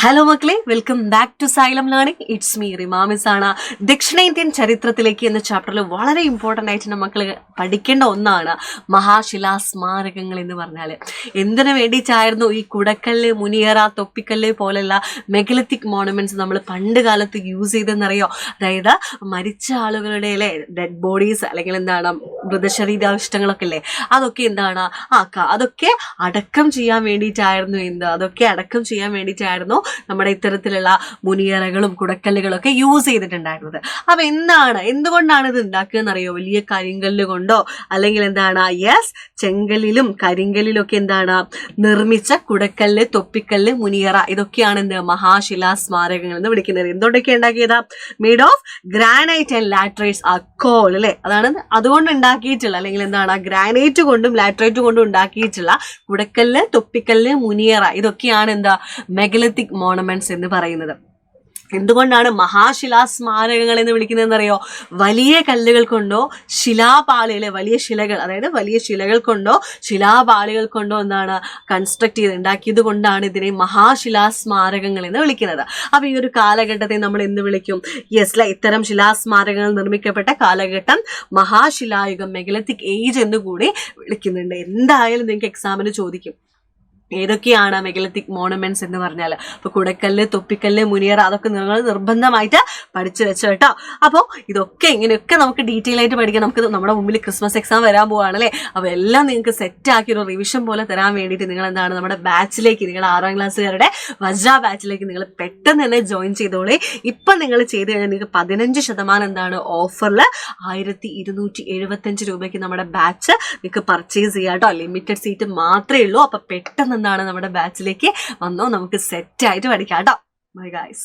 Hello മക്കളെ, welcome back to Xylem learning. It's me റിമാമിസ് ആണ്. ദക്ഷിണേന്ത്യൻ ചരിത്രത്തിലേക്ക് എന്ന ചാപ്റ്ററിൽ വളരെ ഇമ്പോർട്ടൻ്റ് ആയിട്ട് മക്കൾ പഠിക്കേണ്ട ഒന്നാണ് മഹാശിലാ സ്മാരകങ്ങൾ എന്ന് പറഞ്ഞാൽ. എന്തിനു വേണ്ടിയിട്ടായിരുന്നു ഈ കുടക്കല്ല്, മുനിയറ, തൊപ്പിക്കല്ല് പോലെയുള്ള മെഗലിത്തിക് മോണമെന്റ്സ് നമ്മൾ പണ്ട് കാലത്ത് യൂസ് ചെയ്തെന്നറിയോ? അതായത് മരിച്ച ആളുകളുടെ ഡെഡ് ബോഡീസ് അല്ലെങ്കിൽ എന്താണ് മൃതശരീരാവശിഷ്ടങ്ങളൊക്കെ ഇല്ലേ, അതൊക്കെ എന്താണ് അതൊക്കെ അടക്കം ചെയ്യാൻ വേണ്ടിയിട്ടായിരുന്നു. അതൊക്കെ അടക്കം ചെയ്യാൻ വേണ്ടിയിട്ടായിരുന്നു നമ്മുടെ ഇത്തരത്തിലുള്ള മുനിയറകളും കുടക്കല്ലുകളും ഒക്കെ യൂസ് ചെയ്തിട്ടുണ്ടായിരുന്നത്. അപ്പൊ എന്തുകൊണ്ടാണ് ഇത് ഉണ്ടാക്കുക എന്നറിയോ? വലിയ കരിങ്കല്ല് കൊണ്ടോ അല്ലെങ്കിൽ എന്താണ് ചെങ്കല്ലിലും കരിങ്കല്ലിലും ഒക്കെ നിർമ്മിച്ച കുടക്കല്ല്, തൊപ്പിക്കല്ല്, മുനിയറ ഇതൊക്കെയാണ് മഹാശിലാ സ്മാരകങ്ങൾ എന്ന് വിളിക്കുന്നത്. എന്തുകൊണ്ടൊക്കെ ഉണ്ടാക്കിയതാ? Made of granite and laterites കോൾ അല്ലെ, അതുകൊണ്ട് ഉണ്ടാക്കിയിട്ടുള്ള അല്ലെങ്കിൽ ഗ്രാനൈറ്റ് കൊണ്ടും ലാറ്ററൈറ്റ് കൊണ്ടും ഉണ്ടാക്കിയിട്ടുള്ള കുടക്കല്ല്, തൊപ്പിക്കല്ല്, മുനിയറ ഇതൊക്കെയാണ് മെഗലിത്തിക് മോണമെന്റ്സ് എന്ന് പറയുന്നത്. എന്തുകൊണ്ടാണ് മഹാശിലാ സ്മാരകങ്ങൾ എന്ന് വിളിക്കുന്നതെന്നറിയോ? വലിയ കല്ലുകൾ കൊണ്ടോ ശിലാപാളികളെ, വലിയ ശിലകൾ, അതായത് വലിയ ശിലകൾ കൊണ്ടോ ശിലാപാളികൾ കൊണ്ടോ കൺസ്ട്രക്ട് ചെയ്ത് ഉണ്ടാക്കിയത് കൊണ്ടാണ് ഇതിനെ മഹാശിലാ സ്മാരകങ്ങൾ എന്ന് വിളിക്കുന്നത്. അപ്പൊ ഈ ഒരു കാലഘട്ടത്തെ നമ്മൾ എന്ത് വിളിക്കും? ഇത്തരം ശിലാസ്മാരകങ്ങൾ നിർമ്മിക്കപ്പെട്ട കാലഘട്ടം മഹാശിലായുഗം, മെഗലിത്തിക് ഏജ് എന്ന് കൂടി വിളിക്കുന്നുണ്ട്. എന്തായാലും നിങ്ങൾക്ക് എക്സാമിന് ചോദിക്കും ഏതൊക്കെയാണ് മെഗലിത്തിക് മോണമെന്റ്സ് എന്ന് പറഞ്ഞാൽ. അപ്പൊ കുടക്കല്ല്, തൊപ്പിക്കല്ല്, മുനിയറ അതൊക്കെ നിങ്ങൾ നിർബന്ധമായിട്ട് പഠിച്ചു വെച്ചോ കേട്ടോ. അപ്പോൾ ഇങ്ങനെയൊക്കെ നമുക്ക് ഡീറ്റെയിൽ ആയിട്ട് പഠിക്കാം. നമുക്ക് നമ്മുടെ മുമ്പിൽ ക്രിസ്മസ് എക്സാം വരാൻ പോവാണല്ലേ. അപ്പോൾ എല്ലാം നിങ്ങൾക്ക് സെറ്റ് ആക്കി ഒരു റിവിഷൻ പോലെ തരാൻ വേണ്ടിയിട്ട് നിങ്ങൾ നമ്മുടെ ബാച്ചിലേക്ക്, നിങ്ങളുടെ 6ാം ക്ലാസ്സുകാരുടെ വജ്ര ബാച്ചിലേക്ക് നിങ്ങൾ പെട്ടെന്ന് തന്നെ ജോയിൻ ചെയ്തോളേ. ഇപ്പം നിങ്ങൾ ചെയ്ത് കഴിഞ്ഞാൽ നിങ്ങൾക്ക് 15% ഓഫറിൽ 1275 രൂപയ്ക്ക് നമ്മുടെ ബാച്ച് നിങ്ങൾക്ക് പർച്ചേസ് ചെയ്യാം കേട്ടോ. ലിമിറ്റഡ് സീറ്റ് മാത്രമേ ഉള്ളൂ. അപ്പൊ പെട്ടെന്ന് നമ്മുടെ ബാച്ചിലേക്ക് വന്നോ, നമുക്ക് സെറ്റ് ആയിട്ട് പഠിക്കാം കേട്ടോ. Bye guys.